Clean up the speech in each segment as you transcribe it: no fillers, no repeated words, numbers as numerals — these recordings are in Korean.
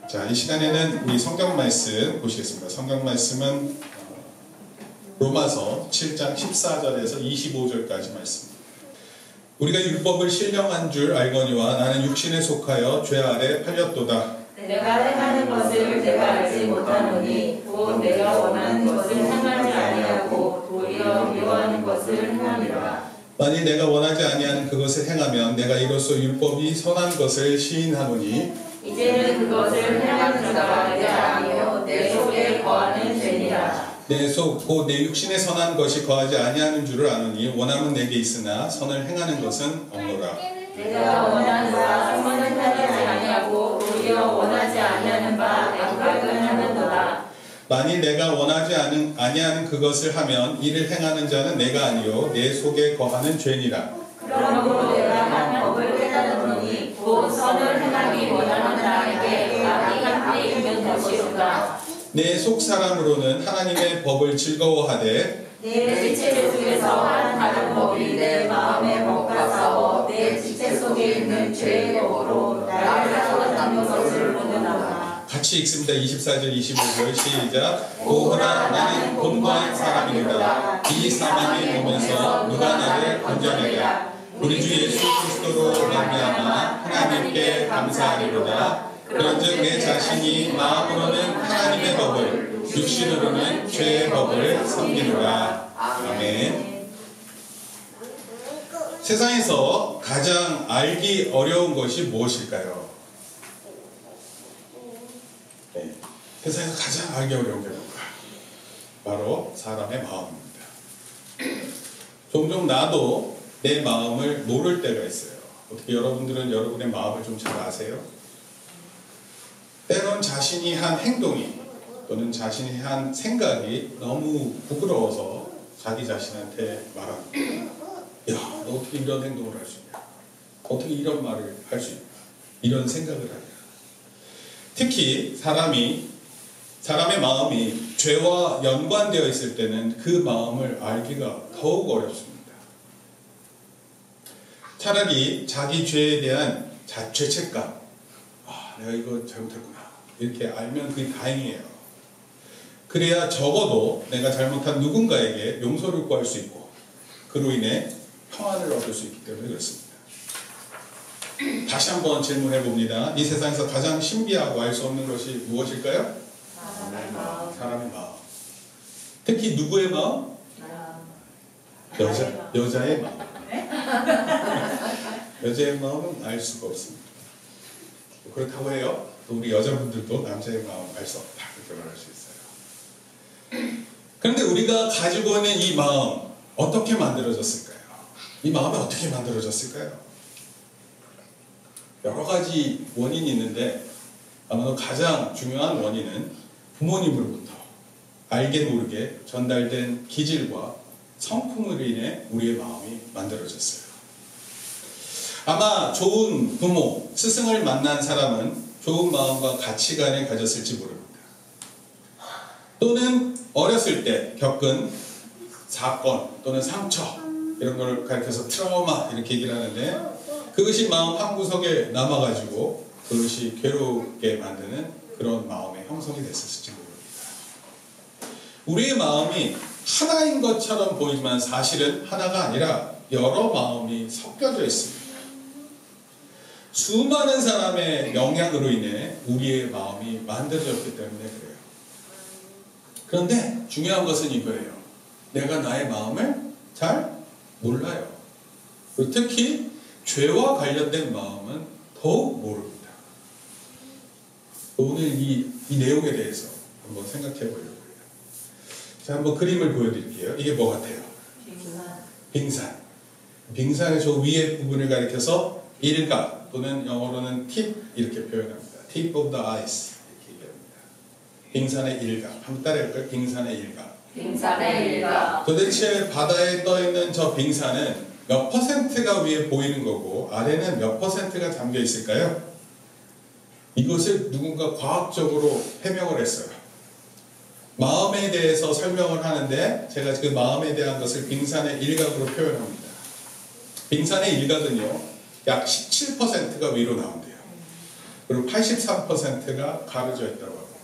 자, 이 시간에는 우리 성경 말씀 보시겠습니다. 성경 말씀은 로마서 7장 14절에서 25절까지 말씀입니다. 우리가 율법을 신령한 줄 알거니와 나는 육신에 속하여 죄 아래 팔렸도다. 내가 행하는 것을 내가 알지 못하노니 곧 내가 원하는 것을 행하지 아니하고 도리어 미워하는 것을 행함이라. 만일 내가 원하지 아니하는 그것을 행하면 내가 이로써 율법이 선한 것을 시인하노니 이제는 그것을 행하는 자가 내가 아니요 내 속에 거하는 죄니라. 내 속 곧 내 육신에 선한 것이 거하지 아니하는 줄을 아노니 원함은 내게 있으나 선을 행하는 것은 없노라. 내가 원하는 바 선을 행하지 아니하고 도리어 원하지 아니하는 바 악을 하는도다. 만일 내가 원하지 아니하는 그것을 하면 이를 행하는 자는 내가 아니요 내 속에 거하는 죄니라. 그러므로 내가 한 법을 깨달았노니 곧 선을 행하기 원하는 나에게 악이 함께 있는 것이로다. 내 속 사람으로는 하나님의 법을 즐거워하되 내 지체 속에서 한 다른 법이 내 마음의 법과 싸워 내 지체 속에 있는 죄의 법으로 나를 사로잡는 것을 보느나라. 같이 읽습니다. 24절 25절 시작. 오호라 나는 본고한 사람이로다. 이 사망에 오면서 누가 나를 건져내랴. 우리 주 예수 그리스도로 말미암아 하나님께 감사하리로다. 그런즉 내 자신이 마음으로는 하나님의 법을 육신으로는 죄의 법을 섬기노라. 아멘. 세상에서 가장 알기 어려운 것이 무엇일까요? 네. 세상에서 가장 알기 어려운 게 뭔가? 바로 사람의 마음입니다. 종종 나도 내 마음을 모를 때가 있어요. 어떻게 여러분들은 여러분의 마음을 좀 잘 아세요? 때론 자신이 한 행동이 또는 자신이 한 생각이 너무 부끄러워서 자기 자신한테 말합니다. 야, 너 어떻게 이런 행동을 할 수 있냐? 어떻게 이런 말을 할 수 있냐? 이런 생각을 하냐? 특히 사람의 마음이 죄와 연관되어 있을 때는 그 마음을 알기가 더욱 어렵습니다. 차라리 자기 죄에 대한 죄책감, 내가 이거 잘못했구나 이렇게 알면 그게 다행이에요. 그래야 적어도 내가 잘못한 누군가에게 용서를 구할 수 있고 그로 인해 평안을 얻을 수 있기 때문에 그렇습니다. 다시 한번 질문해 봅니다. 이 세상에서 가장 신비하고 알 수 없는 것이 무엇일까요? 사람의 마음. 특히 누구의 마음? 여자의 마음. 여자의 마음은 알 수가 없습니다. 그렇다고 해요. 우리 여자분들도 남자의 마음을 알 수 없다 그렇게 말할 수 있어요. 그런데 우리가 가지고 있는 이 마음 어떻게 만들어졌을까요? 이 마음이 어떻게 만들어졌을까요? 여러 가지 원인이 있는데 아마도 가장 중요한 원인은 부모님으로부터 알게 모르게 전달된 기질과 성품으로 인해 우리의 마음이 만들어졌어요. 아마 좋은 부모, 스승을 만난 사람은 좋은 마음과 가치관을 가졌을지 모릅니다. 또는 어렸을 때 겪은 사건 또는 상처 이런 걸 가리켜서 트라우마 이렇게 얘기를 하는데 그것이 마음 한구석에 남아가지고 그것이 괴롭게 만드는 그런 마음의 형성이 됐었을지 모릅니다. 우리의 마음이 하나인 것처럼 보이지만 사실은 하나가 아니라 여러 마음이 섞여져 있습니다. 수많은 사람의 영향으로 인해 우리의 마음이 만들어졌기 때문에 그래요. 그런데 중요한 것은 이거예요. 내가 나의 마음을 잘 몰라요. 그리고 특히 죄와 관련된 마음은 더욱 모릅니다. 오늘 이 내용에 대해서 한번 생각해 보려고 해요. 자, 한번 그림을 보여드릴게요. 이게 뭐 같아요? 빙산. 빙산의 저 위에 부분을 가리켜서 일각 또는 영어로는 tip 이렇게 표현합니다. tip of the ice 이렇게 얘기합니다. 빙산의 일각. 한번 따라해볼까요? 빙산의 일각. 빙산의 일각. 도대체 바다에 떠있는 저 빙산은 몇 퍼센트가 위에 보이는 거고 아래는 몇 퍼센트가 잠겨 있을까요? 이것을 누군가 과학적으로 해명을 했어요. 마음에 대해서 설명을 하는데 제가 그 마음에 대한 것을 빙산의 일각으로 표현합니다. 빙산의 일각은요 약 17%가 위로 나온대요. 그리고 83%가 가려져 있다고 합니다.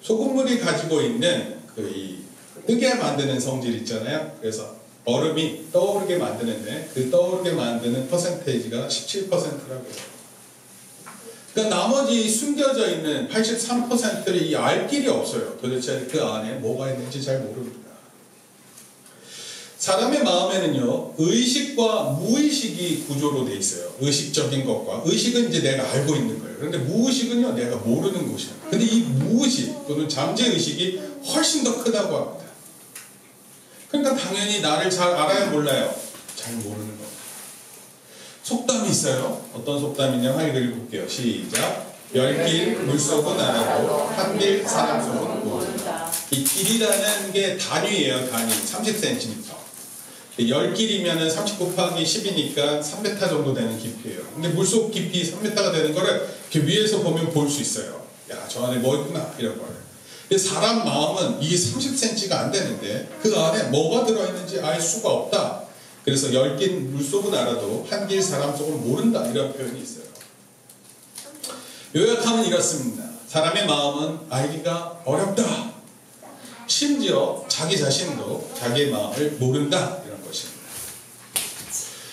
소금물이 가지고 있는 이 뜨게 만드는 성질 있잖아요. 그래서 얼음이 떠오르게 만드는데 그 떠오르게 만드는 퍼센테이지가 17%라고 해요. 그러니까 나머지 숨겨져 있는 83%를 이 알 길이 없어요. 도대체 그 안에 뭐가 있는지 잘 모릅니다. 사람의 마음에는요, 의식과 무의식이 구조로 돼 있어요. 의식적인 것과, 의식은 이제 내가 알고 있는 거예요. 그런데 무의식은요, 내가 모르는 것이에요. 근데 이 무의식 또는 잠재의식이 훨씬 더 크다고 합니다. 그러니까 당연히 나를 잘 알아요, 몰라요? 잘 모르는 겁니다. 속담이 있어요. 어떤 속담이냐, 한번 읽어볼게요. 시작. 열길 물속은 알아도 한길 사람 속은 모른다. 이 길이라는 게 단위예요. 단위 30cm. 10길이면 30 곱하기 10이니까 3m 정도 되는 깊이에요. 근데 물속 깊이 3m가 되는 거를 이렇게 위에서 보면 볼 수 있어요. 야, 저 안에 뭐 있구나 이런 거를. 근데 사람 마음은 이게 30cm가 안 되는데 그 안에 뭐가 들어있는지 알 수가 없다. 그래서 10길 물속은 알아도 한길 사람 속은 모른다 이런 표현이 있어요. 요약하면 이렇습니다. 사람의 마음은 알기가 어렵다. 심지어 자기 자신도 자기의 마음을 모른다 이런 것입니다.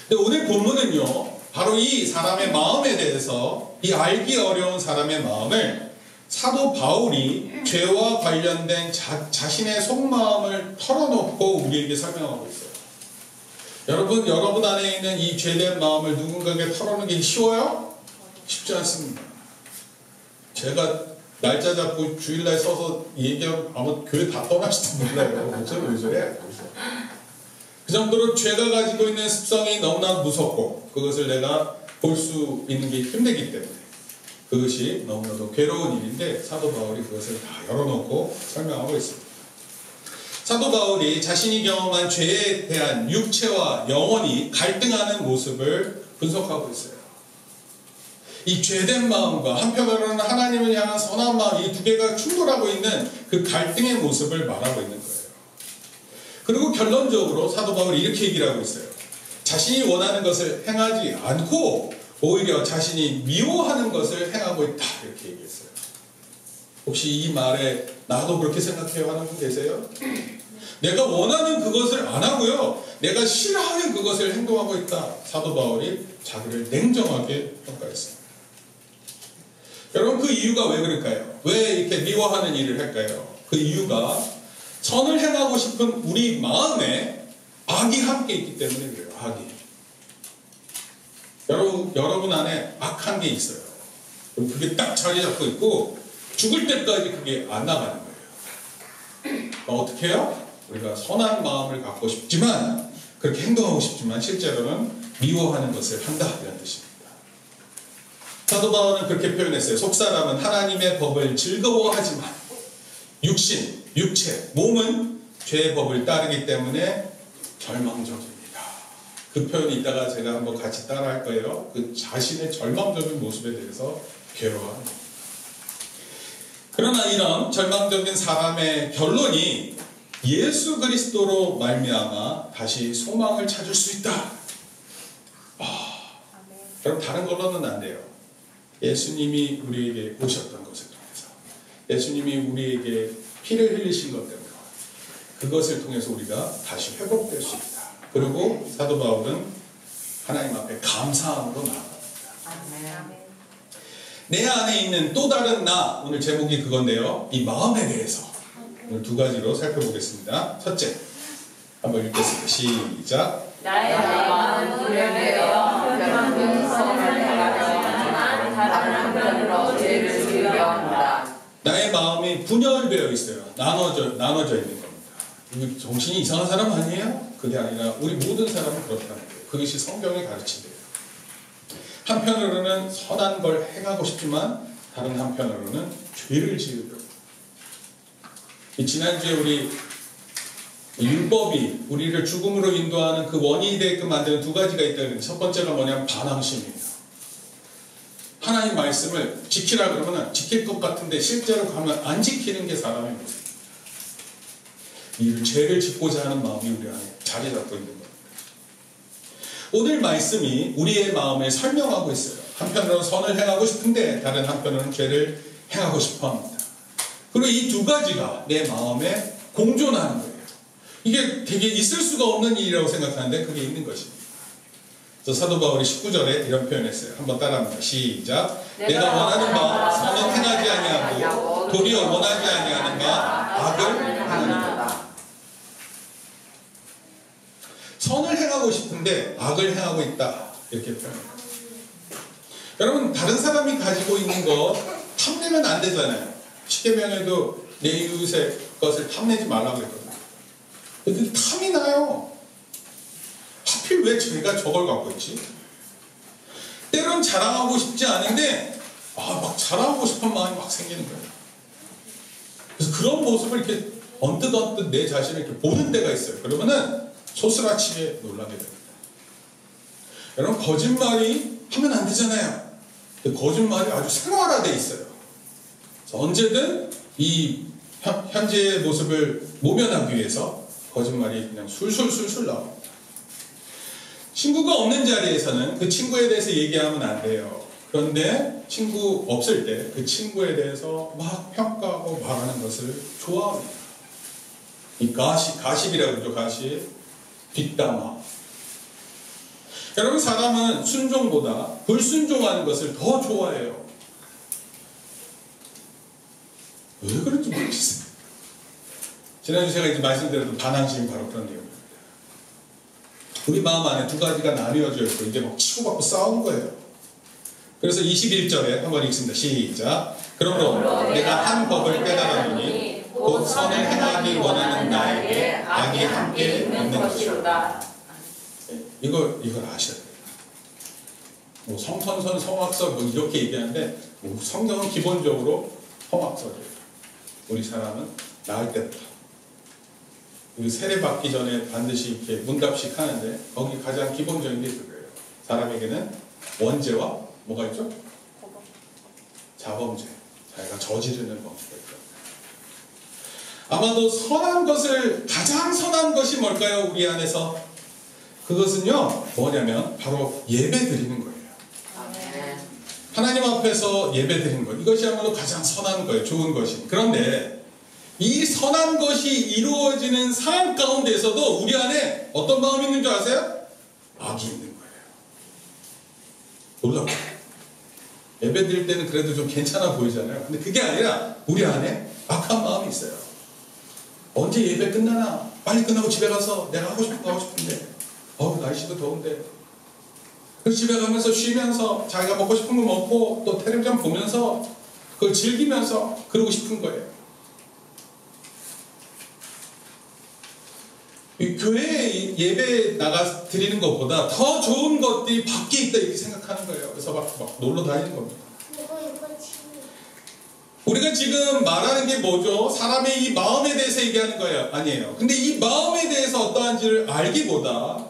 근데 오늘 본문은요, 바로 이 사람의 마음에 대해서 이 알기 어려운 사람의 마음을 사도 바울이 죄와 관련된 자신의 속마음을 털어놓고 우리에게 설명하고 있어요. 여러분 안에 있는 이 죄된 마음을 누군가에게 털어놓는 게 쉬워요? 쉽지 않습니다. 제가 날짜 잡고 주일날 써서 얘기하면 아마 교회 다 떠나실지 몰라요. 목소리 왜 저래? 그 정도로 죄가 가지고 있는 습성이 너무나 무섭고 그것을 내가 볼 수 있는 게 힘들기 때문에 그것이 너무나도 괴로운 일인데 사도 바울이 그것을 다 열어놓고 설명하고 있습니다. 사도 바울이 자신이 경험한 죄에 대한 육체와 영혼이 갈등하는 모습을 분석하고 있어요. 이 죄된 마음과 한편으로는 하나님을 향한 선한 마음, 이 두 개가 충돌하고 있는 그 갈등의 모습을 말하고 있는 거예요. 그리고 결론적으로 사도 바울이 이렇게 얘기를 하고 있어요. 자신이 원하는 것을 행하지 않고 오히려 자신이 미워하는 것을 행하고 있다 이렇게 얘기했어요. 혹시 이 말에 나도 그렇게 생각해요 하는 분 계세요? 내가 원하는 그것을 안 하고요, 내가 싫어하는 그것을 행동하고 있다. 사도 바울이 자기를 냉정하게 평가했습니다. 여러분, 그 이유가 왜 그럴까요? 왜 이렇게 미워하는 일을 할까요? 그 이유가 선을 행하고 싶은 우리 마음에 악이 함께 있기 때문에 그래요. 악이. 여러분 안에 악한 게 있어요. 그게 딱 자리 잡고 있고 죽을 때까지 그게 안 나가는 거예요. 어떻게 해요? 우리가 선한 마음을 갖고 싶지만, 그렇게 행동하고 싶지만 실제로는 미워하는 것을 한다 이런 뜻입니다. 사도 바울은 그렇게 표현했어요. 속사람은 하나님의 법을 즐거워하지만 육신, 육체, 몸은 죄의 법을 따르기 때문에 절망적입니다. 그 표현이 이따가 제가 한번 같이 따라 할 거예요. 그 자신의 절망적인 모습에 대해서 괴로워합니다. 그러나 이런 절망적인 사람의 결론이 예수 그리스도로 말미암아 다시 소망을 찾을 수 있다. 그럼 다른 걸로는 안 돼요. 예수님이 우리에게 오셨던 것을 통해서, 예수님이 우리에게 피를 흘리신 것 때문에 그것을 통해서 우리가 다시 회복될 수 있다. 그리고 사도 바울은 하나님 앞에 감사함으로 나아갑니다. 내 안에 있는 또 다른 나, 오늘 제목이 그건데요, 이 마음에 대해서 오늘 두 가지로 살펴보겠습니다. 첫째, 한번 읽겠습니다. 시작. 나의 마음은 불량되어 한편으로 선을 행하지만 다른 한편으로 죄를 즐겨한다. 나의 마음이 분열되어 있어요. 나눠져 있는 겁니다. 이거 정신이 이상한 사람 아니에요? 그게 아니라 우리 모든 사람은 그렇다는 거예요. 그것이 성경의 가르침이에요. 한편으로는 선한 걸 행하고 싶지만 다른 한편으로는 죄를 지으려고. 지난주에 우리 율법이 우리를 죽음으로 인도하는 그 원인이 되게끔 만드는 두 가지가 있다는, 첫 번째가 뭐냐면 반항심이에요. 하나님 말씀을 지키라 그러면 지킬 것 같은데 실제로 가면 안 지키는 게 사람의 모습입니다. 이 죄를 짓고자 하는 마음이 우리 안에 자리 잡고 있는 겁니다. 오늘 말씀이 우리의 마음을 설명하고 있어요. 한편으로는 선을 행하고 싶은데 다른 한편으로는 죄를 행하고 싶어 합니다. 그리고 이 두 가지가 내 마음에 공존하는 거예요. 이게 되게 있을 수가 없는 일이라고 생각하는데 그게 있는 것입니다. 그래서 사도 바울이 19절에 이런 표현했어요. 한번 따라합니다. 시작. 내가 원하는 바 선은 행하지 아니하고 도리어 원하지 아니하는 바 악을 하느니라. 선을 행하고 싶은데 악을 행하고 있다. 이렇게 표현합니다. 여러분 다른 사람이 가지고 있는 거 탐내면 안 되잖아요. 십계명에도 내 이웃의 것을 탐내지 말라고 그랬거든요. 근데 탐이 나요. 하필 왜 제가 저걸 갖고 있지? 때론 자랑하고 싶지 않은데 막 자랑하고 싶은 마음이 막 생기는 거예요. 그래서 그런 모습을 이렇게 언뜻 내 자신을 이렇게 보는 데가 있어요. 그러면은 소스라치게 놀라게 됩니다. 여러분 거짓말이 하면 안 되잖아요. 근데 거짓말이 아주 생활화되어 있어요. 그래서 언제든 이 현재의 모습을 모면하기 위해서 거짓말이 그냥 술술 나옵니다. 친구가 없는 자리에서는 그 친구에 대해서 얘기하면 안 돼요. 그런데 친구 없을 때 그 친구에 대해서 막 평가하고 말하는 것을 좋아합니다. 이 가십이라고 그러죠. 가십, 뒷담화. 여러분 사람은 순종보다 불순종하는 것을 더 좋아해요. 왜 그런지 모르겠어요. 지난주 제가 이제 말씀드렸던 반항심이 바로 그런 내용입니다. 우리 마음 안에 두 가지가 나뉘어져 있고 이제 막 치고받고 싸우는 거예요. 그래서 21절에 한번 읽습니다. 시작. 그러므로 내가 한 법을 깨달았노니 곧 선을 행하기 원하는 나에게 악이 함께 있는 것이로다. 이걸 아셔야 돼요. 뭐 성선선 성악설 뭐 이렇게 얘기하는데 뭐 성경은 기본적으로 성악설이에요. 우리 사람은 나을 때부터 우리 세례 받기 전에 반드시 이렇게 문답식 하는데 거기 가장 기본적인 게 그거예요. 사람에게는 원죄와 뭐가 있죠? 자범죄, 자기가 저지르는 범죄가 있죠. 아마도 가장 선한 것이 뭘까요? 우리 안에서 그것은요 뭐냐면 바로 예배 드리는 거예요. 하나님 앞에서 예배 드리는 것, 이것이야말로 가장 선한 거예요. 좋은 것이. 그런데 이 선한 것이 이루어지는 상황 가운데서도 우리 안에 어떤 마음이 있는 줄 아세요? 악이 있는 거예요. 놀랍죠? 예배 드릴 때는 그래도 좀 괜찮아 보이잖아요. 근데 그게 아니라 우리 안에 악한 마음이 있어요. 언제 예배 끝나나? 빨리 끝나고 집에 가서 내가 하고 싶은 거 하고 싶은데 날씨도 더운데 그래서 집에 가면서 쉬면서 자기가 먹고 싶은 거 먹고 또 텔레비전 보면서 그걸 즐기면서 그러고 싶은 거예요. 이 교회에 예배 나가 드리는 것보다 더 좋은 것들이 밖에 있다 이렇게 생각하는 거예요. 그래서 막 놀러 다니는 겁니다. 우리가 지금 말하는 게 뭐죠? 사람의 이 마음에 대해서 얘기하는 거예요. 아니에요. 근데 이 마음에 대해서 어떠한지를 알기보다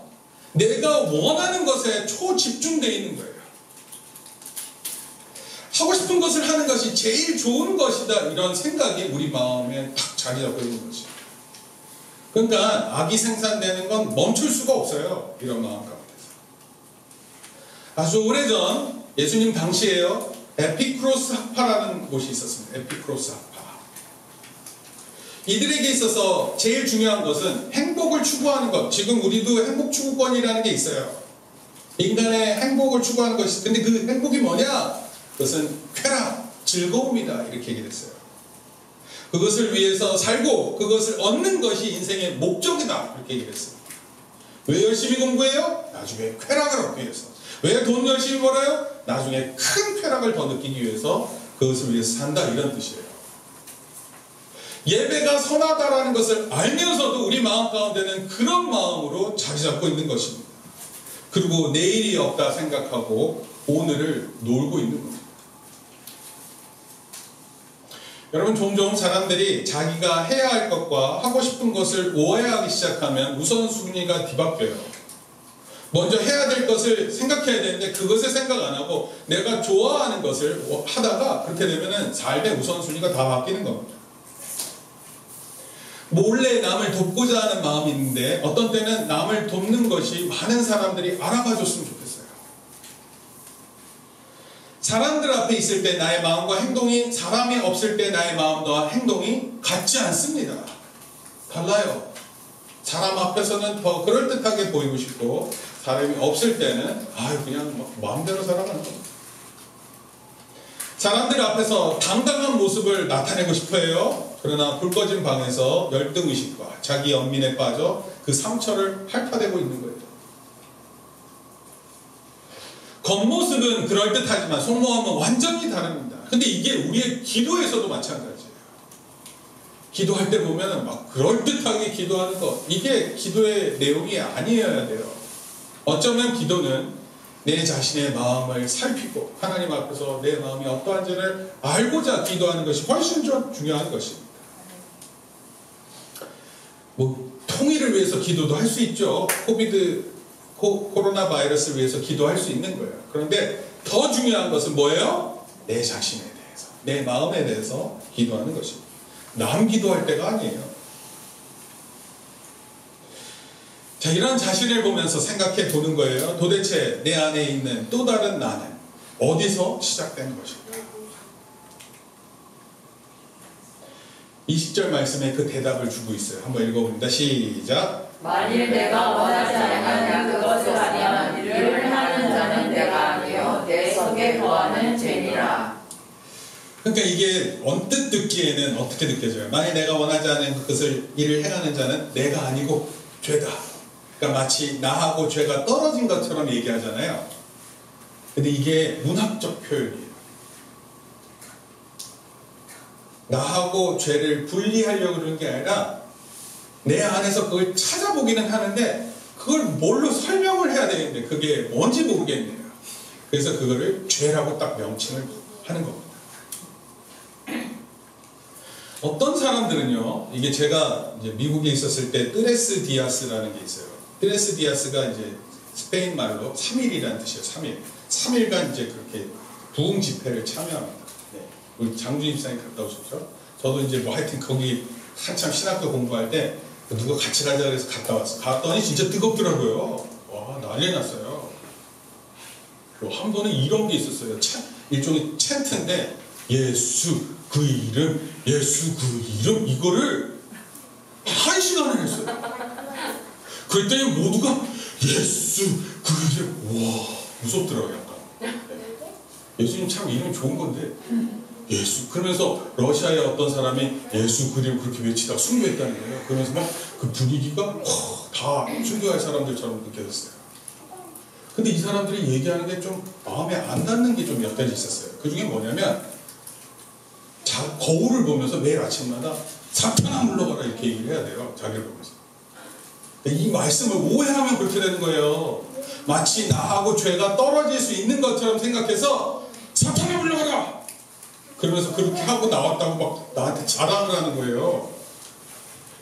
내가 원하는 것에 초집중되어 있는 거예요. 하고 싶은 것을 하는 것이 제일 좋은 것이다 이런 생각이 우리 마음에 딱 자리 잡고 있는 거죠. 그러니까 악이 생산되는 건 멈출 수가 없어요. 이런 마음 가운데서. 아주 오래전 예수님 당시에요. 에피쿠로스 학파라는 곳이 있었습니다. 에피쿠로스 학파. 이들에게 있어서 제일 중요한 것은 행복을 추구하는 것. 지금 우리도 행복 추구권이라는 게 있어요. 인간의 행복을 추구하는 것이. 근데 그 행복이 뭐냐? 그것은 쾌락, 즐거움이다. 이렇게 얘기했어요. 그것을 위해서 살고 그것을 얻는 것이 인생의 목적이다. 이렇게 얘기했어요. 왜 열심히 공부해요? 나중에 쾌락을 얻기 위해서. 왜 돈 열심히 벌어요? 나중에 큰 쾌락을 더 느끼기 위해서 그것을 위해서 산다. 이런 뜻이에요. 예배가 선하다라는 것을 알면서도 우리 마음 가운데는 그런 마음으로 자리 잡고 있는 것입니다. 그리고 내일이 없다 생각하고 오늘을 놀고 있는 겁니다. 여러분 종종 사람들이 자기가 해야 할 것과 하고 싶은 것을 오해하기 시작하면 우선순위가 뒤바뀌어요. 먼저 해야 될 것을 생각해야 되는데 그것을 생각 안 하고 내가 좋아하는 것을 하다가 그렇게 되면 삶의 우선순위가 다 바뀌는 겁니다. 몰래 남을 돕고자 하는 마음이 있는데 어떤 때는 남을 돕는 것이 많은 사람들이 알아봐 줬으면 좋겠어요. 사람들 앞에 있을 때 나의 마음과 행동이 사람이 없을 때 나의 마음과 행동이 같지 않습니다. 달라요. 사람 앞에서는 더 그럴듯하게 보이고 싶고 사람이 없을 때는 그냥 마음대로 살아가는 겁니다. 사람들 앞에서 당당한 모습을 나타내고 싶어해요. 그러나 불 꺼진 방에서 열등의식과 자기 연민에 빠져 그 상처를 핥아대고 있는 거예요. 겉모습은 그럴듯하지만 속마음은 완전히 다릅니다. 근데 이게 우리의 기도에서도 마찬가지예요. 기도할 때 보면 막 그럴듯하게 기도하는 것, 이게 기도의 내용이 아니어야 돼요. 어쩌면 기도는 내 자신의 마음을 살피고 하나님 앞에서 내 마음이 어떠한지를 알고자 기도하는 것이 훨씬 좀 중요한 것입니다. 통일을 위해서 기도도 할 수 있죠. 코로나 바이러스를 위해서 기도할 수 있는 거예요. 그런데 더 중요한 것은 뭐예요? 내 자신에 대해서, 내 마음에 대해서 기도하는 것입니다. 남 기도할 때가 아니에요. 자, 이런 자신을 보면서 생각해 보는 거예요. 도대체 내 안에 있는 또 다른 나는 어디서 시작된 것일까? 20절 말씀에 그 대답을 주고 있어요. 한번 읽어봅니다. 시작. 만일 내가 원하지 아니하면 그것을 하면 이를 하는 자는 내가 아니요 내 속에 거하는 죄니라. 그러니까 이게 언뜻 듣기에는 어떻게 느껴져요? 만일 내가 원하지 않는 그것을 일을 행하는 자는 내가 아니고 죄다. 그러니까 마치 나하고 죄가 떨어진 것처럼 얘기하잖아요. 근데 이게 문학적 표현이에요. 나하고 죄를 분리하려고 그러는 게 아니라 내 안에서 그걸 찾아보기는 하는데 그걸 뭘로 설명을 해야 되는데 그게 뭔지 모르겠네요. 그래서 그거를 죄라고 딱 명칭을 하는 겁니다. 어떤 사람들은요, 이게 제가 이제 미국에 있었을 때 뜨레스 디아스라는 게 있어요. 뜨레스 디아스가 이제 스페인 말로 3일이라는 뜻이에요. 3일. 3일간 이제 그렇게 부흥 집회를 참여합니다. 네. 우리 장준 입사님 갔다 오셨죠? 저도 이제 하여튼 거기 한참 신학교 공부할 때 누가 같이 가자 그래서 갔다 왔어. 갔더니 진짜 뜨겁더라고요. 와, 난리 났어요. 한 번은 이런 게 있었어요. 일종의 챈트인데 예수 그 이름, 예수 그 이름, 이거를 1시간을 했어요. 그랬더니 모두가 예수 그 이름, 와, 무섭더라고요. 약간. 예수님 참 이름 좋은 건데 예수, 그러면서 러시아의 어떤 사람이 예수 그림 그렇게 외치다가 순교했다는 거예요. 그러면서 막 그 분위기가 다 순교할 사람들처럼 느껴졌어요. 근데 이 사람들이 얘기하는 게 좀 마음에 안 닿는 게 좀 몇 가지 있었어요. 그 중에 뭐냐면 거울을 보면서 매일 아침마다 사탄아 물러가라 이렇게 얘기를 해야 돼요. 자기를 보면서. 이 말씀을 오해하면 그렇게 되는 거예요. 마치 나하고 죄가 떨어질 수 있는 것처럼 생각해서 사탄아 물러가라! 그러면서 그렇게 하고 나왔다고 막 나한테 자랑을 하는 거예요.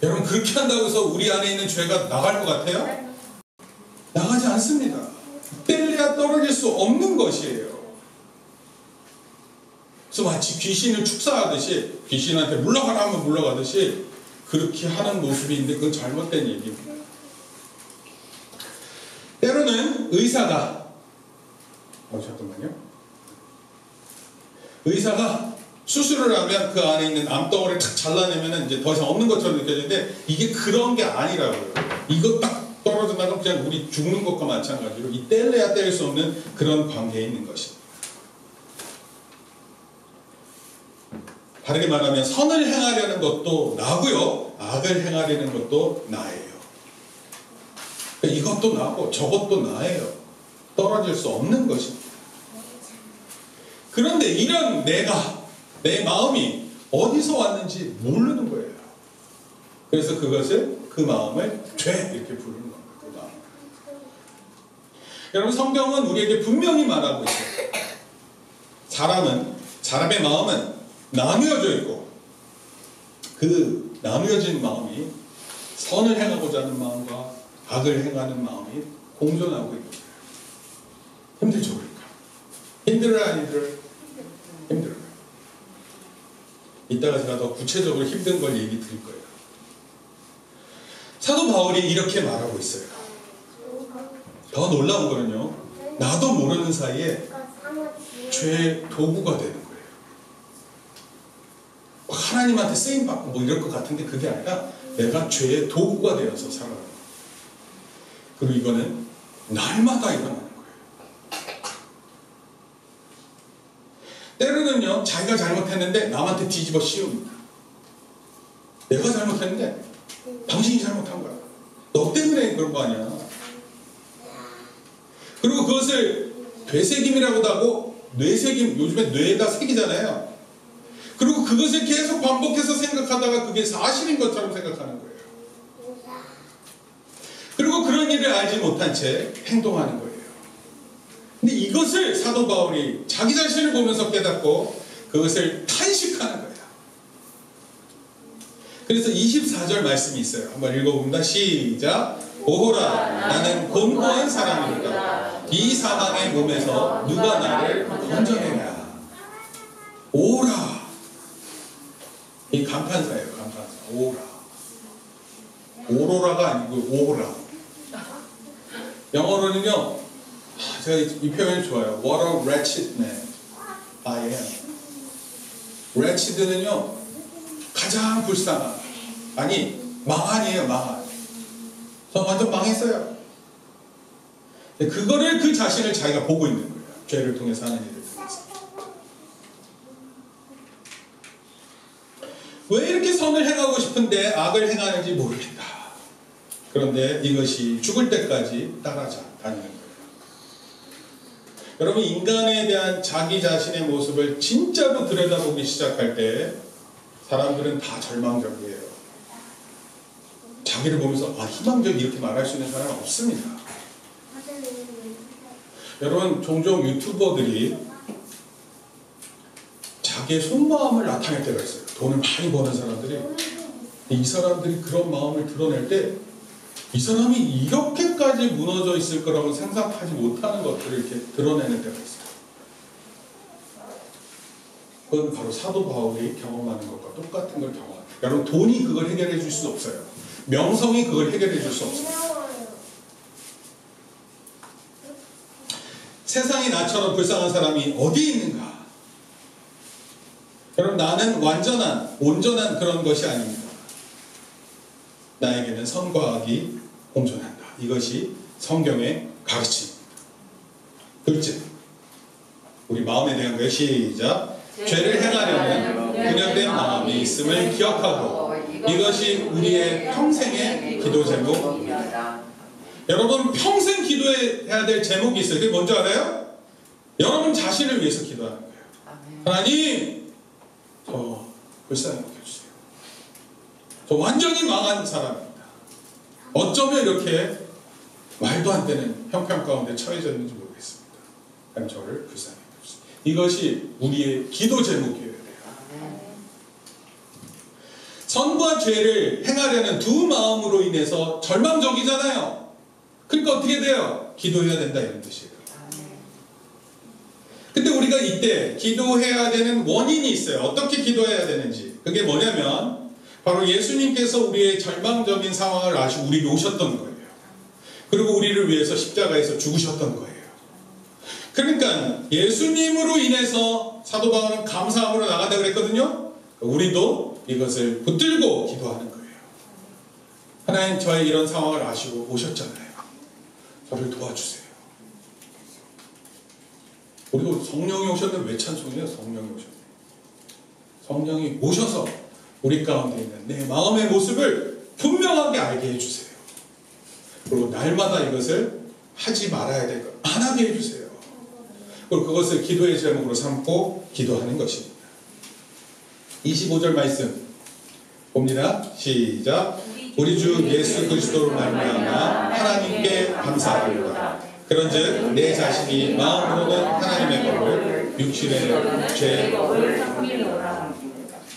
여러분, 그렇게 한다고 해서 우리 안에 있는 죄가 나갈 것 같아요? 나가지 않습니다. 뗄래야 떨어질 수 없는 것이에요. 그래서 마치 귀신을 축사하듯이 귀신한테 물러가라 하면 물러가듯이 그렇게 하는 모습이 있는데 그건 잘못된 얘기입니다. 때로는 의사가 잠깐만요. 의사가 수술을 하면 그 안에 있는 암덩어리를 탁 잘라내면 이제 더 이상 없는 것처럼 느껴지는데 이게 그런 게 아니라고요. 이거 딱 떨어져나가면 그냥 우리 죽는 것과 마찬가지로 이 뗄래야 뗄 수 없는 그런 관계에 있는 것입니다. 다르게 말하면 선을 행하려는 것도 나고요, 악을 행하려는 것도 나예요. 이것도 나고 저것도 나예요. 떨어질 수 없는 것입니다. 그런데 이런 내 마음이 어디서 왔는지 모르는 거예요. 그래서 그 마음을 죄 이렇게 부르는 겁니다. 그 마음. 여러분, 성경은 우리에게 분명히 말하고 있어요. 사람의 마음은 나누어져 있고 그 나누어진 마음이 선을 행하고자 하는 마음과 악을 행하는 마음이 공존하고 있는 거예요. 힘들죠, 그러니까. 힘들어요, 안 힘들어요? 힘들어요. 이따가 제가 더 구체적으로 힘든 걸 얘기 드릴 거예요. 사도 바울이 이렇게 말하고 있어요. 더 놀라운 거는요, 나도 모르는 사이에 죄의 도구가 되는 거예요. 하나님한테 쓰임받고 뭐 이럴 것 같은데 그게 아니라 내가 죄의 도구가 되어서 살아가는 거예요. 그리고 이거는 날마다 일어나는 거예요. 때로는요, 자기가 잘못했는데 남한테 뒤집어 씌웁니다. 내가 잘못했는데 당신이 잘못한 거야. 너 때문에 그런 거 아니야. 그리고 그것을 되새김이라고도 하고 뇌새김, 요즘에 뇌에다 새기잖아요. 그리고 그것을 계속 반복해서 생각하다가 그게 사실인 것처럼 생각하는 거예요. 그리고 그런 일을 알지 못한 채 행동하는 거예요. 근데 이것을 사도 바울이 자기 자신을 보면서 깨닫고 그것을 탄식하는 거예요. 그래서 24절 말씀이 있어요. 한번 읽어봅니다. 시작. 오호라, 나는 곤고한 사람이로다. 이 사망의 몸에서 누가 나를 건져내냐. 오라. 이 감탄사예요. 감탄사. 오라. 오로라가 아니고 오호라. 영어로는요, 제가 이 표현이 좋아요. What a wretched man I am. wretched는요, 가장 불쌍한, 아니 망한이에요. 망한. 저 완전 망했어요. 그거를 그 자신을 자기가 보고 있는 거예요. 죄를 통해서 하는 일을 통해서. 왜 이렇게 선을 행하고 싶은데 악을 행하는지 모르겠다. 그런데 이것이 죽을 때까지 따라다니는 거예요. 여러분, 인간에 대한 자기 자신의 모습을 진짜로 들여다보기 시작할 때 사람들은 다 절망적이에요. 자기를 보면서 희망적이 이렇게 말할 수 있는 사람은 없습니다. 여러분, 종종 유튜버들이 자기의 속마음을 나타낼 때가 있어요. 돈을 많이 버는 사람들이. 이 사람들이 그런 마음을 드러낼 때 이 사람이 이렇게까지 무너져 있을 거라고 생각하지 못하는 것들을 이렇게 드러내는 때가 있어요. 그건 바로 사도 바울이 경험하는 것과 똑같은 걸 경험합니다. 여러분, 돈이 그걸 해결해 줄 수 없어요. 명성이 그걸 해결해 줄 수 없어요. 세상에 나처럼 불쌍한 사람이 어디 있는가? 여러분, 나는 온전한 그런 것이 아닙니다. 나에게는 선과 악이 공존한다. 이것이 성경의 가르침입니다. 둘째, 우리 마음에 대한 거예요. 시작. 죄를 행하려는 분열된 마음이 있음을 기억하고 이것이 우리의 평생의 기도 제목입니다. 여러분, 평생 기도해야 될 제목이 있어요. 그게 뭔지 알아요? 여러분 자신을 위해서 기도하는 거예요. 하나님, 저 불쌍히 여겨주세요. 저 완전히 망한 사람입니다. 어쩌면 이렇게 말도 안 되는 형편 가운데 처해졌는지 모르겠습니다. 하나님, 저를 불쌍히 여겨주세요. 이것이 우리의 기도 제목이어야 돼요. 선과 죄를 행하려는 두 마음으로 인해서 절망적이잖아요. 그러니까 어떻게 돼요? 기도해야 된다, 이런 뜻이에요. 근데 우리가 이때 기도해야 되는 원인이 있어요. 어떻게 기도해야 되는지. 그게 뭐냐면 바로 예수님께서 우리의 절망적인 상황을 아시고 우리에게 오셨던 거예요. 그리고 우리를 위해서 십자가에서 죽으셨던 거예요. 그러니까 예수님으로 인해서 사도 바울은 감사함으로 나간다 그랬거든요. 우리도 이것을 붙들고 기도하는 거예요. 하나님, 저의 이런 상황을 아시고 오셨잖아요. 저를 도와주세요. 우리도 성령이 오셨는데 왜 찬송해요? 성령이 오셨네. 성령이 오셔서 우리 가운데 있는 내 마음의 모습을 분명하게 알게 해주세요. 그리고 날마다 이것을 하지 말아야 될 것, 안 하게 해주세요. 그리고 그것을 기도의 제목으로 삼고 기도하는 것입니다. 25절 말씀 봅니다. 시작. 우리 주 예수 그리스도로 말미암아 하나님께 감사합니다. 그런즉 내 자신이 마음으로는 하나님의 법을, 육신의 죄의 법을 섬기노라.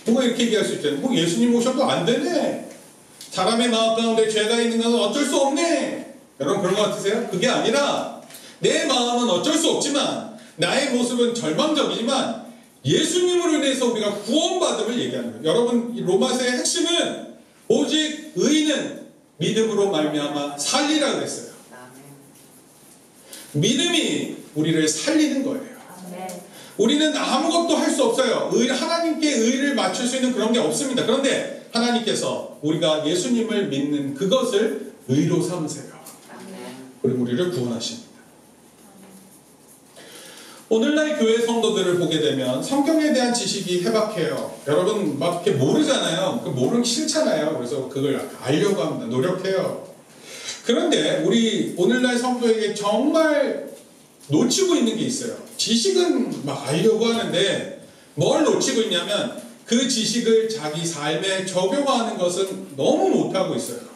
누가 이렇게 얘기할 수 있잖아요. 뭐 예수님 오셔도 안 되네. 사람의 마음 가운데 죄가 있는 것은 어쩔 수 없네. 여러분, 그런 것 같으세요? 그게 아니라 내 마음은 어쩔 수 없지만 나의 모습은 절망적이지만 예수님으로 인해서 우리가 구원받음을 얘기하는 거예요. 여러분, 이 로마서의 핵심은 오직 의인은 믿음으로 말미암아 살리라 그랬어요. 믿음이 우리를 살리는 거예요. 우리는 아무것도 할 수 없어요. 하나님께 의를 맞출 수 있는 그런 게 없습니다. 그런데 하나님께서 우리가 예수님을 믿는 그것을 의로 삼으세요. 그리고 우리를 구원하십니다. 오늘날 교회 성도들을 보게 되면 성경에 대한 지식이 해박해요. 여러분 막 이렇게 모르잖아요. 모르는 게 싫잖아요. 그래서 그걸 알려고 합니다. 노력해요. 그런데 우리 오늘날 성도에게 정말 놓치고 있는 게 있어요. 지식은 막 알려고 하는데 뭘 놓치고 있냐면 그 지식을 자기 삶에 적용하는 것은 너무 못하고 있어요.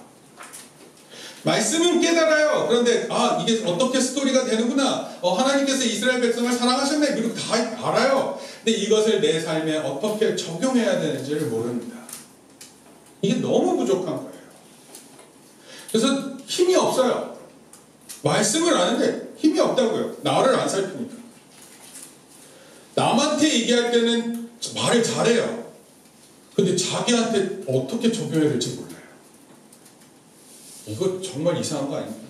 말씀은 깨달아요. 그런데 이게 어떻게 스토리가 되는구나. 하나님께서 이스라엘 백성을 사랑하셨네. 이렇게 다 알아요. 근데 이것을 내 삶에 어떻게 적용해야 되는지를 모릅니다. 이게 너무 부족한 거예요. 그래서 힘이 없어요. 말씀을 아는데 힘이 없다고요. 나를 안 살피니까. 남한테 얘기할 때는 말을 잘해요. 근데 자기한테 어떻게 적용해야 될지 몰라요. 이거 정말 이상한 거 아닙니까?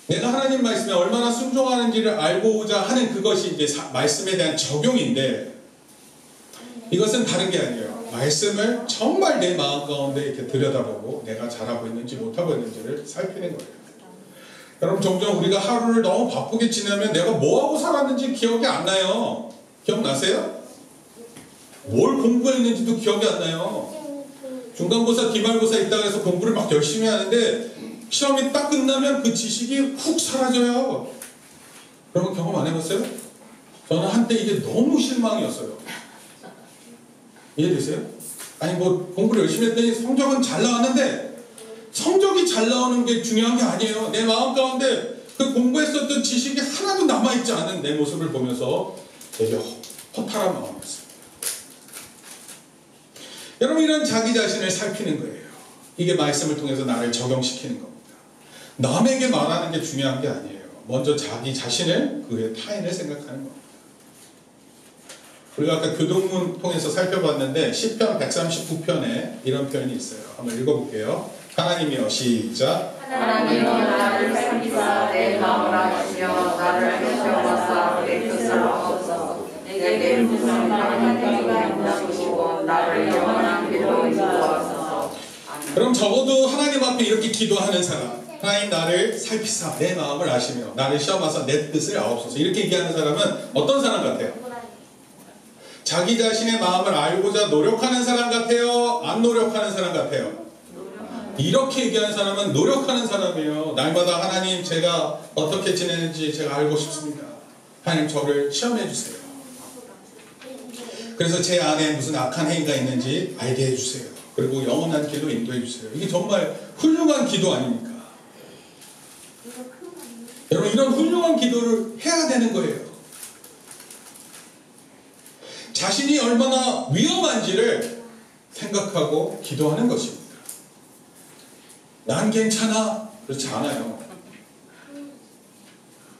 내가 하나님 말씀에 얼마나 순종하는지를 알고자 하는 그것이 이제 말씀에 대한 적용인데 이것은 다른 게 아니에요. 말씀을 정말 내 마음 가운데 이렇게 들여다보고 내가 잘하고 있는지 못하고 있는지를 살피는 거예요. 여러분 종종 우리가 하루를 너무 바쁘게 지내면 내가 뭐하고 살았는지 기억이 안 나요. 기억나세요? 뭘 공부했는지도 기억이 안 나요. 중간고사, 기말고사 있다고 해서 공부를 막 열심히 하는데 시험이 딱 끝나면 그 지식이 훅 사라져요. 그런 거 경험 안 해봤어요? 저는 한때 이게 너무 실망이었어요. 이해되세요? 아니 뭐 공부를 열심히 했더니 성적은 잘 나왔는데 성적이 잘 나오는 게 중요한 게 아니에요. 내 마음 가운데 그 공부했었던 지식이 하나도 남아있지 않은 내 모습을 보면서 되게 허탈한 마음이었어요. 여러분 이런 자기 자신을 살피는 거예요. 이게 말씀을 통해서 나를 적용시키는 겁니다. 남에게 말하는 게 중요한 게 아니에요. 먼저 자기 자신을 그 후에 타인을 생각하는 겁니다. 우리가 아까 교동문 통해서 살펴봤는데 시편 139편에 이런 표현이 있어요. 한번 읽어볼게요. 하나님이여 시작. 하나님이여 나를 살피사 내 마음을 아시며 나를 펴셔서 내 뜻을 얻소서. 내게 무슨 바른 행위가 있나 보시고 나를 영원한 길로 인도하소서. 그럼 적어도 하나님 앞에 이렇게 기도하는 사람, 하나님 나를 살피사 내 마음을 아시며 나를 시험하사 내 뜻을 아옵소서, 이렇게 얘기하는 사람은 어떤 사람 같아요? 자기 자신의 마음을 알고자 노력하는 사람 같아요? 안 노력하는 사람 같아요? 이렇게 얘기하는 사람은 노력하는 사람이에요. 날마다 하나님 제가 어떻게 지내는지 제가 알고 싶습니다. 하나님 저를 시험해 주세요. 그래서 제 안에 무슨 악한 행위가 있는지 알게 해주세요. 그리고 영원한 길로 인도해 주세요. 이게 정말 훌륭한 기도 아닙니까? 여러분 이런 훌륭한 기도를 해야 되는 거예요. 자신이 얼마나 위험한지를 생각하고 기도하는 것입니다. 난 괜찮아. 그렇지 않아요.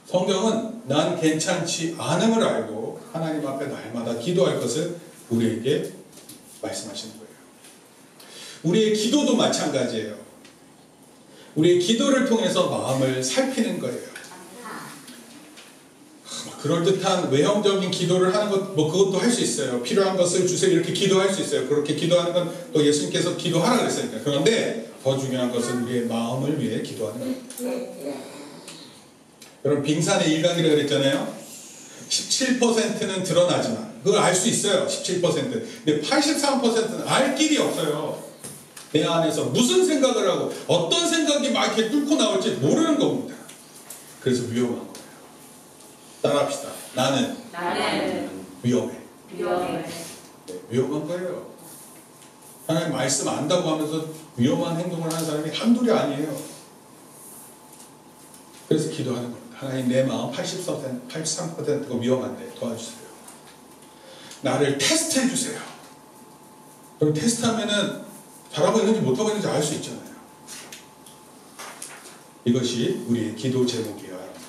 성경은 난 괜찮지 않음을 알고 하나님 앞에 날마다 기도할 것을 우리에게 말씀하시는 거예요. 우리의 기도도 마찬가지예요. 우리의 기도를 통해서 마음을 살피는 거예요. 그럴듯한 외형적인 기도를 하는 것, 그것도 할 수 있어요. 필요한 것을 주세요. 이렇게 기도할 수 있어요. 그렇게 기도하는 건 또 예수님께서 기도하라 그랬으니까. 그런데 더 중요한 것은 우리의 마음을 위해 기도하는 거예요. 여러분 빙산의 일각이라고 그랬잖아요. 17%는 드러나지만 그걸 알 수 있어요. 17%. 근데 83%는 알 길이 없어요. 내 안에서 무슨 생각을 하고 어떤 생각이 막 이렇게 뚫고 나올지 모르는 겁니다. 그래서 위험한 거예요. 따라합시다. 나는 위험해. 네, 위험한 거예요. 하나님 말씀 안다고 하면서 위험한 행동을 하는 사람이 한둘이 아니에요. 그래서 기도하는 겁니다. 하나님 내 마음 83%가 위험한데 도와주세요. 나를 테스트해 주세요. 그럼 테스트하면은 잘하고 있는지 못하고 있는지 알 수 있잖아요. 이것이 우리의 기도 제목이어야 합니다.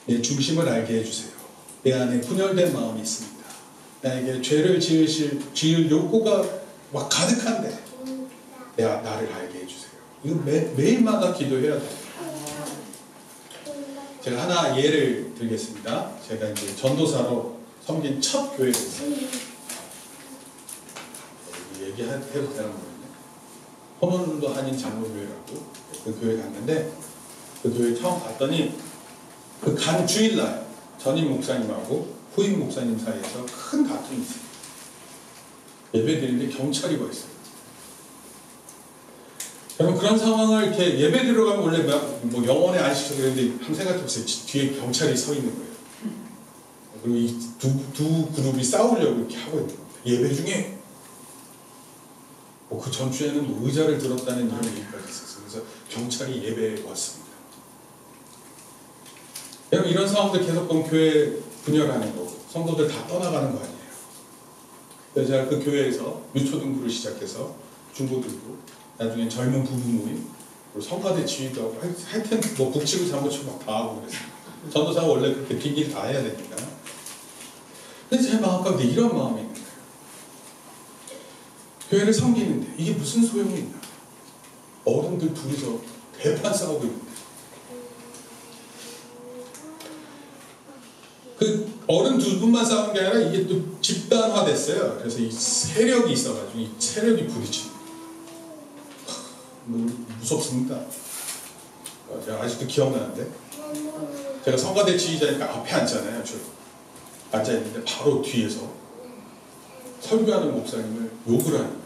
내 중심을 알게 해주세요. 내 안에 분열된 마음이 있습니다. 나에게 죄를 지을 욕구가 막 가득한데 나를 알게 해주세요. 이거 매일마다 기도해야 돼요. 제가 하나 예를 들겠습니다. 제가 이제 전도사로 섬긴 첫 교회가 있어요. 얘기해도 되는 거예요. 호놀도 한인 장로교회라고 그 교회 갔는데 그 교회 처음 갔더니 그 간 주일날 전임 목사님하고 후임 목사님 사이에서 큰 다툼이 있어요. 예배 드리는데 경찰이 와 있어요. 여러분 그런 상황을 이렇게 예배 들어가면 원래 뭐 영혼의 안식처 그랬는데 한번 생각해보세요. 뒤에 경찰이 서 있는 거예요. 그리고 이 두 그룹이 싸우려고 이렇게 하고 있는 거예요. 예배 중에 그 전주에는 뭐 의자를 들었다는 이런 얘기까지 있었어요. 그래서 경찰이 예배에 왔습니다. 여러분 이런 상황들 계속 보면 교회 분열하는 거고 성도들 다 떠나가는 거 아니에요. 그래서 제가 그 교회에서 유초등부를 시작해서 중고등부, 나중에 젊은 부부 모임, 그리고 성가대 지휘도 하고 하여튼 뭐 북치고 장구치고 막 다 하고 그랬어요. 전도사가 원래 그렇게 빈일 다 해야 되니까. 근데 제 마음 가운데 이런 마음이 있는 거예요. 교회를 섬기는데 이게 무슨 소용이 있나? 어른들 둘이서 대판 싸우고 있는데 그 어른 두 분만 싸우는 게 아니라 이게 또 집단화됐어요. 그래서 이 세력이 있어가지고 이 세력이 부딪히는 무섭습니다. 제가 아직도 기억나는데 제가 성가대 지휘자니까 앞에 앉잖아요. 앉아있는데 바로 뒤에서 설교하는 목사님을 욕을 하는 거예요.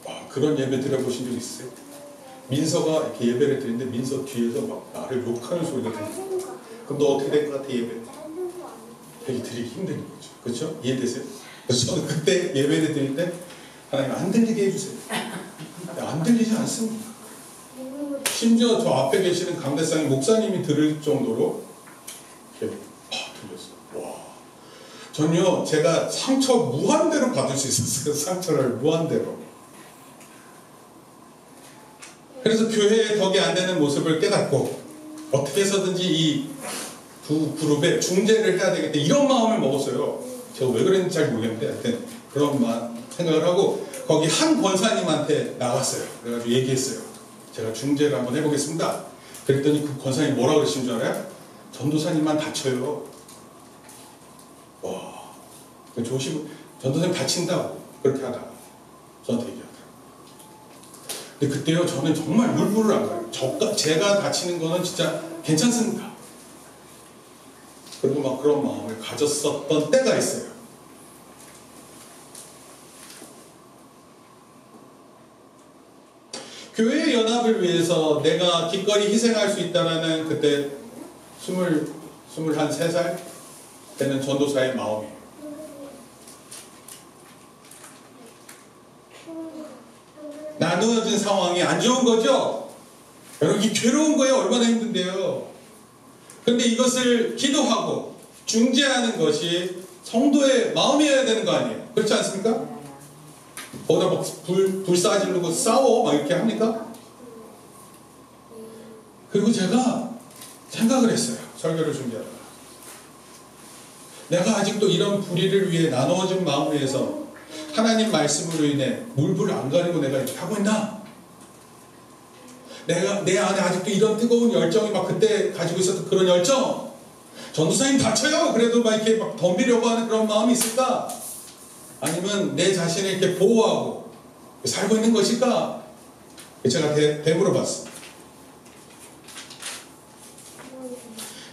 와, 그런 예배 들어보신 적 있으세요? 민서가 이렇게 예배를 드리는데 민서 뒤에서 막 나를 욕하는 소리가 들려요. 그럼 너 어떻게 될 것 같아 예배? 되게 드리기 힘든 거죠. 그렇죠? 이해되세요? 그래서 저는 그때 예배를 드릴 때 하나님 안 들리게 해주세요. 안 들리지 않습니다. 심지어 저 앞에 계시는 강대상의 목사님이 들을 정도로 이렇게 들렸어요. 와, 전요 제가 상처 무한대로 받을 수 있었어요. 상처를 무한대로. 그래서 교회에 덕이 안 되는 모습을 깨닫고 어떻게 해서든지 이 두 그룹에 중재를 해야 되겠다 이런 마음을 먹었어요. 제가 왜 그랬는지 잘 모르겠는데 하여튼 그런 생각을 하고 거기 한 권사님한테 나갔어요. 그래가지고 얘기했어요. 제가 중재를 한번 해보겠습니다. 그랬더니 그 권사님이 뭐라고 그러신 줄 알아요? 전도사님만 다쳐요. 와, 조심, 전도사님 다친다고 그렇게 하다가 저한테 얘기하더라고요. 근데 그때요 저는 정말 물불을 안 가요. 제가 다치는 거는 진짜 괜찮습니다. 그리고 막 그런 마음을 가졌었던 때가 있어요. 교회의 연합을 위해서 내가 기꺼이 희생할 수 있다는 그때 23살 되는 전도사의 마음이에요. 나누어진 상황이 안 좋은 거죠? 여러분 이 괴로운 거에 얼마나 힘든데요. 그런데 이것을 기도하고 중재하는 것이 성도의 마음이어야 되는 거 아니에요? 그렇지 않습니까? 거기다 막 불 쏴지르고 싸워 막 이렇게 합니까? 그리고 제가 생각을 했어요. 설교를 준비하다가 내가 아직도 이런 불의를 위해 나누어진 마음을 위해서 하나님 말씀으로 인해 물불을 안 가리고 내가 이렇게 하고 있나? 내가 내 안에 아직도 이런 뜨거운 열정이 막 그때 가지고 있었던 그런 열정, 전도사님 다쳐요 그래도 막 이렇게 막 덤비려고 하는 그런 마음이 있을까? 아니면 내 자신을 이렇게 보호하고 살고 있는 것일까? 제가 되물어봤습니다.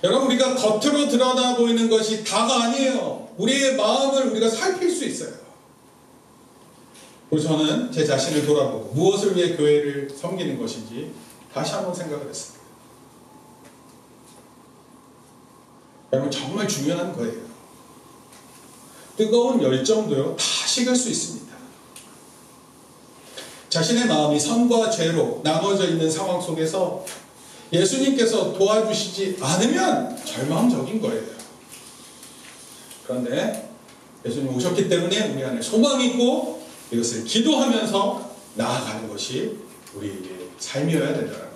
여러분 우리가 겉으로 드러나 보이는 것이 다가 아니에요. 우리의 마음을 우리가 살필 수 있어요. 그리고 저는 제 자신을 돌아보고 무엇을 위해 교회를 섬기는 것인지 다시 한번 생각을 했습니다. 여러분 정말 중요한 거예요. 뜨거운 열정도요 다 식을 수 있습니다. 자신의 마음이 선과 죄로 나눠져 있는 상황 속에서 예수님께서 도와주시지 않으면 절망적인 거예요. 그런데 예수님 오셨기 때문에 우리 안에 소망이 있고 이것을 기도하면서 나아가는 것이 우리의 삶이어야 된다는 겁니다.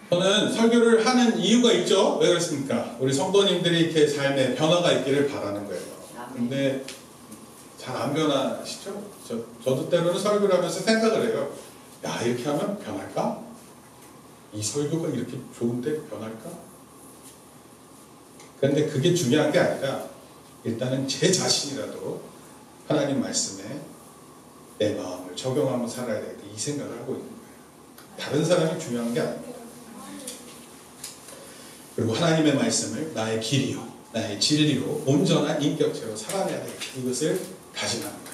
저는 설교를 하는 이유가 있죠. 왜 그렇습니까? 우리 성도님들이 이렇게 삶에 변화가 있기를 바라는 거예요. 근데 잘 안 변하시죠? 저도 때로는 설교를 하면서 생각을 해요. 야, 이렇게 하면 변할까? 이 설교가 이렇게 좋은데 변할까? 그런데 그게 중요한 게 아니라 일단은 제 자신이라도 하나님 말씀에 내 마음을 적용하며 살아야 되겠다, 이 생각을 하고 있는 거예요. 다른 사람이 중요한 게 아니에요. 그리고 하나님의 말씀을 나의 길이요, 나의 진리로 온전한 인격체로 살아내야 되겠다, 이것을 다짐하는 거예요.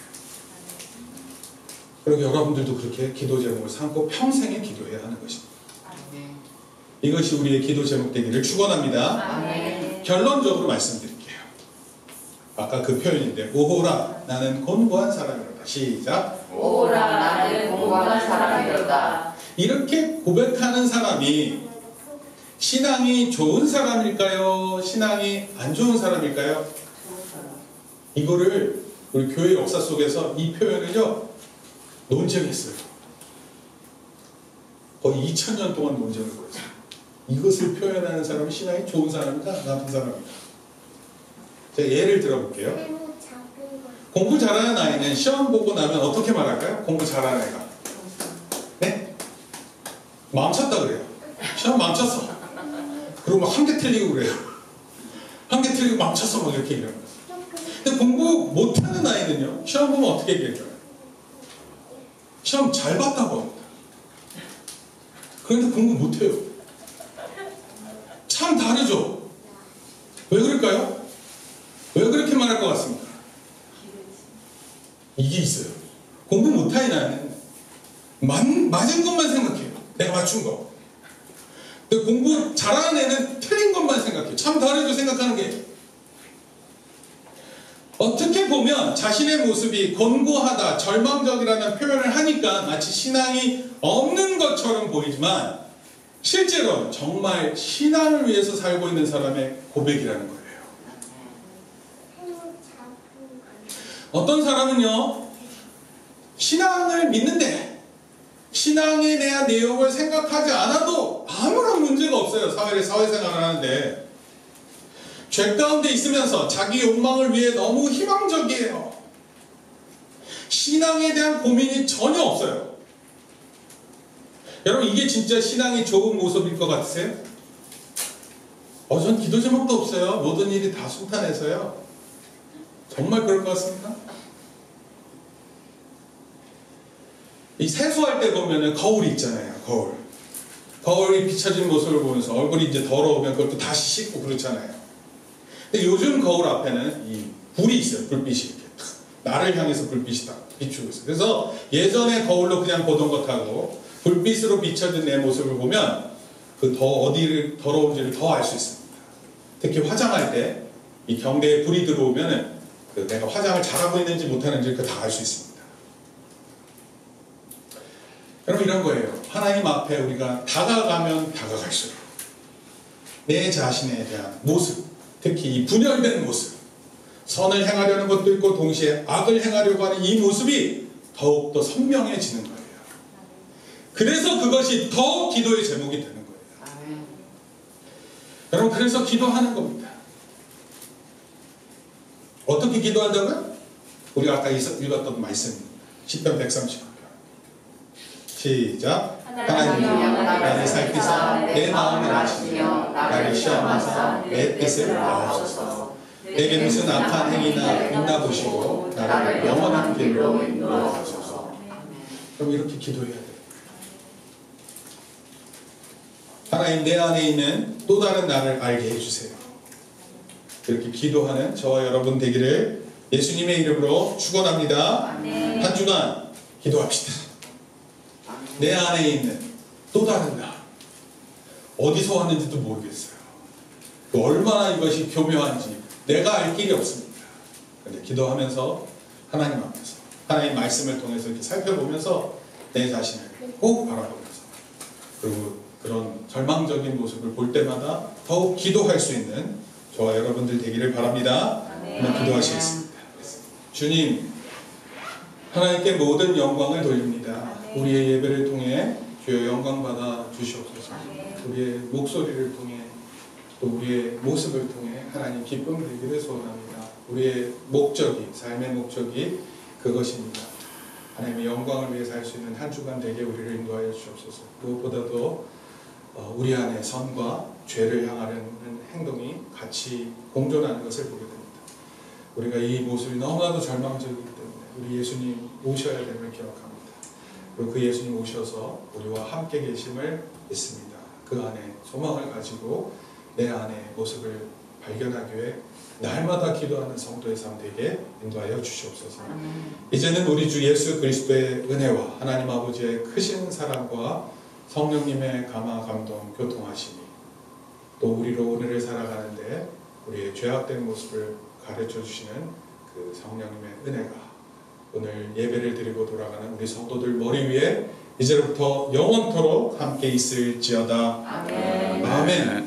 그리고 여러분들도 그렇게 기도 제목을 삼고 평생에 기도해야 하는 것입니다. 이것이 우리의 기도 제목 되기를 축원합니다. 결론적으로 말씀드릴게요. 아까 그 표현인데, 오호라 나는 곤고한 사람이로다. 시작. 오라 나는 공부하는 사람이로다. 이렇게 고백하는 사람이 신앙이 좋은 사람일까요? 신앙이 안 좋은 사람일까요? 이거를 우리 교회 역사 속에서 이 표현을요 논쟁했어요. 거의 2000년 동안 논쟁을 벌였어요. 이것을 표현하는 사람이 신앙이 좋은 사람인가 나쁜 사람인가. 제가 예를 들어볼게요. 공부 잘하는 아이는 시험 보고 나면 어떻게 말할까요? 공부 잘하는 애가. 네? 망쳤다 그래요. 시험 망쳤어. 그리고 막 한 개 틀리고 그래요. 한 개 틀리고 망쳤어 막 이렇게 얘기해요. 근데 공부 못하는 아이는요, 시험 보면 어떻게 얘기해줘요? 시험 잘 봤다고 합니다. 그런데 공부 못해요. 참 다르죠? 왜 그럴까요? 왜 그렇게 말할 것 같습니까? 이게 있어요. 공부 못하는 아이는 맞은 것만 생각해요. 내가 맞춘 거. 근데 공부 잘하는 애는 틀린 것만 생각해요. 참 다르죠, 생각하는 게. 어떻게 보면 자신의 모습이 곤고하다, 절망적이라는 표현을 하니까 마치 신앙이 없는 것처럼 보이지만 실제로 정말 신앙을 위해서 살고 있는 사람의 고백이라는 거예요. 어떤 사람은요, 신앙을 믿는데 신앙에 대한 내용을 생각하지 않아도 아무런 문제가 없어요. 사회생활을 하는데 죄 가운데 있으면서 자기 욕망을 위해 너무 희망적이에요. 신앙에 대한 고민이 전혀 없어요. 여러분, 이게 진짜 신앙이 좋은 모습일 것 같으세요? 전 기도 제목도 없어요. 모든 일이 다 순탄해서요. 정말 그럴 것 같습니까? 이 세수할 때 보면은 거울이 있잖아요. 거울이 비춰진 모습을 보면서 얼굴이 이제 더러우면 그것도 다시 씻고 그렇잖아요. 근데 요즘 거울 앞에는 이 불이 있어요. 불빛이 이렇게 나를 향해서 불빛이 다 비추고 있어요. 그래서 예전에 거울로 그냥 보던 것하고 불빛으로 비춰진 내 모습을 보면 그 어디를 더러운지를 더 알 수 있습니다. 특히 화장할 때 이 경계에 불이 들어오면은 내가 화장을 잘하고 있는지 못하는지 다 알 수 있습니다. 여러분, 이런 거예요. 하나님 앞에 우리가 다가가면 다가갈수록 내 자신에 대한 모습, 특히 이 분열된 모습, 선을 행하려는 것도 있고 동시에 악을 행하려고 하는 이 모습이 더욱더 선명해지는 거예요. 그래서 그것이 더 기도의 제목이 되는 거예요. 여러분, 그래서 기도하는 겁니다. 어떻게 기도한다고요? 우리가 아까 읽었던 말씀입니다. 시편 139편. 시작. 하나님이여 나를 살피사 내 마음을 아시며 나를 시험하사 내 뜻을 아옵소서. 내게 무슨 악한 행위나 있나 보시고 나를 영원한 길로 인도하소서. 그럼 이렇게 기도해야 돼요. 하나님, 내 안에 있는 또 다른 나를 알게 해주세요. 이렇게 기도하는 저와 여러분 되기를 예수님의 이름으로 축원합니다. 한 주간 기도합시다. 내 안에 있는 또 다른 나, 어디서 왔는지도 모르겠어요. 얼마나 이것이 교묘한지 내가 알 길이 없습니다. 그런데 기도하면서 하나님 앞에서 하나님 말씀을 통해서 이렇게 살펴보면서 내 자신을 꼭 바라보면서, 그리고 그런 절망적인 모습을 볼 때마다 더욱 기도할 수 있는 저와 여러분들 되기를 바랍니다. 한번 기도하시겠습니다. 주님, 하나님께 모든 영광을 돌립니다. 우리의 예배를 통해 주여 영광 받아 주시옵소서. 우리의 목소리를 통해 또 우리의 모습을 통해 하나님 기쁨 되기를 소원합니다. 우리의 목적이, 삶의 목적이 그것입니다. 하나님의 영광을 위해 살 수 있는 한 주간 되게 우리를 인도하여 주옵소서. 무엇보다도 우리 안에 선과 죄를 향하는 행동이 같이 공존하는 것을 보게 됩니다. 우리가 이 모습이 너무나도 절망적이기 때문에 우리 예수님 오셔야 됨을 기억합니다. 그리고 그 예수님 오셔서 우리와 함께 계심을 믿습니다. 그 안에 소망을 가지고 내 안의 모습을 발견하기 위해 날마다 기도하는 성도의 삶 되게 인도하여 주시옵소서. 이제는 우리 주 예수 그리스도의 은혜와 하나님 아버지의 크신 사랑과 성령님의 감화 감동 교통하심이 또 우리로 오늘을 살아가는데 우리의 죄악된 모습을 가르쳐 주시는 그 성령님의 은혜가 오늘 예배를 드리고 돌아가는 우리 성도들 머리 위에 이제부터 영원토록 함께 있을지어다. 아멘. 아멘.